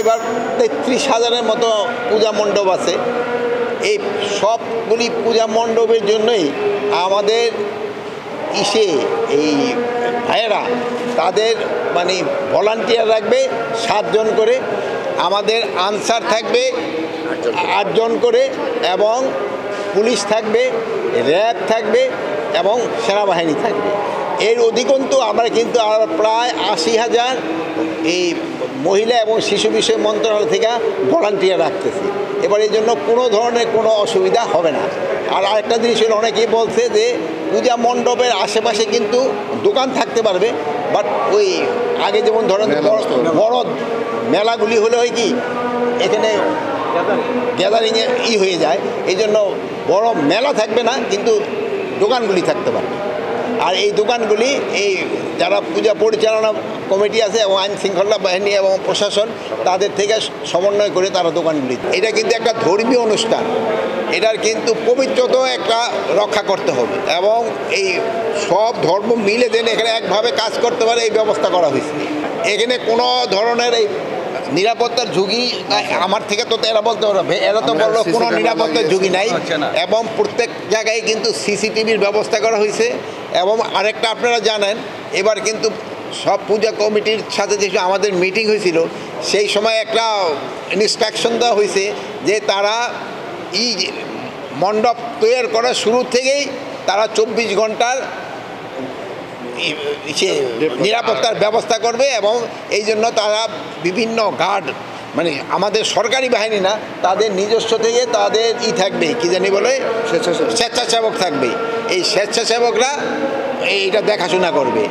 এবার ৩৩,০০০-এর মতো পূজা মণ্ডপ আছে। এই সবগুলি পূজা মণ্ডপের জন্যই আমাদের এই ভাইয়েরা তাদের মানে ভলান্টিয়ার রাখবে 7 জন করে, আমাদের আনসার থাকবে 8 জন করে, এবং পুলিশ থাকবে, র্যাব থাকবে এবং সেনাবাহিনী থাকবে। এর অধিকন্তু আমরা কিন্তু প্রায় ৮০,০০০ এই মহিলা এবং শিশু বিষয় মন্ত্রণালয় থেকে ভলান্টিয়ার রাখতেছি। এবার এই জন্য কোনো ধরনের কোনো অসুবিধা হবে না। আর আরেকটা জিনিস হলো, অনেকেই বলছে যে পূজা মণ্ডপের আশেপাশে কিন্তু দোকান থাকতে পারবে, বাট ওই আগে যেমন ধরেন বড় মেলাগুলি হলে হয় কি এখানে গ্যাদারিংয়ে হয়ে যায়, এই জন্য বড় মেলা থাকবে না, কিন্তু দোকানগুলি থাকতে পারবে। আর এই দোকানগুলি এই যারা পূজা পরিচালনা কমিটি আছে এবং আইন শৃঙ্খলা বাহিনী এবং প্রশাসন তাদের থেকে সমন্বয় করে তারা দোকানগুলি, এটা কিন্তু একটা ধর্মীয় অনুষ্ঠান, এটার কিন্তু পবিত্রতাও একটা রক্ষা করতে হবে এবং এই সব ধর্ম মিলে যেন এখানে একভাবে কাজ করতে পারে এই ব্যবস্থা করা হয়েছে। এখানে কোনো ধরনের এই নিরাপত্তার ঝুঁকি আমার থেকে তো এরা বলতে পারবে, এরা তো বললো কোনো নিরাপত্তার ঝুঁকি নাই, এবং প্রত্যেক জায়গায় কিন্তু সিসিটিভির ব্যবস্থা করা হয়েছে। এবং আরেকটা আপনারা জানেন, এবার কিন্তু সব পূজা কমিটির সাথে যে আমাদের মিটিং হয়েছিল, সেই সময় একটা ইনস্ট্রাকশন দেওয়া হয়েছে যে তারা মণ্ডপ তৈরি করার শুরু থেকেই তারা 24 ঘন্টার নিরাপত্তার ব্যবস্থা করবে, এবং এই জন্য তারা বিভিন্ন গার্ড, মানে আমাদের সরকারি বাহিনী না, তাদের নিজস্ব থেকে তাদের থাকবে, কি জানি বলে স্বেচ্ছাসেবক থাকবে। এই স্বেচ্ছাসেবকরা এইটা দেখাশোনা করবে।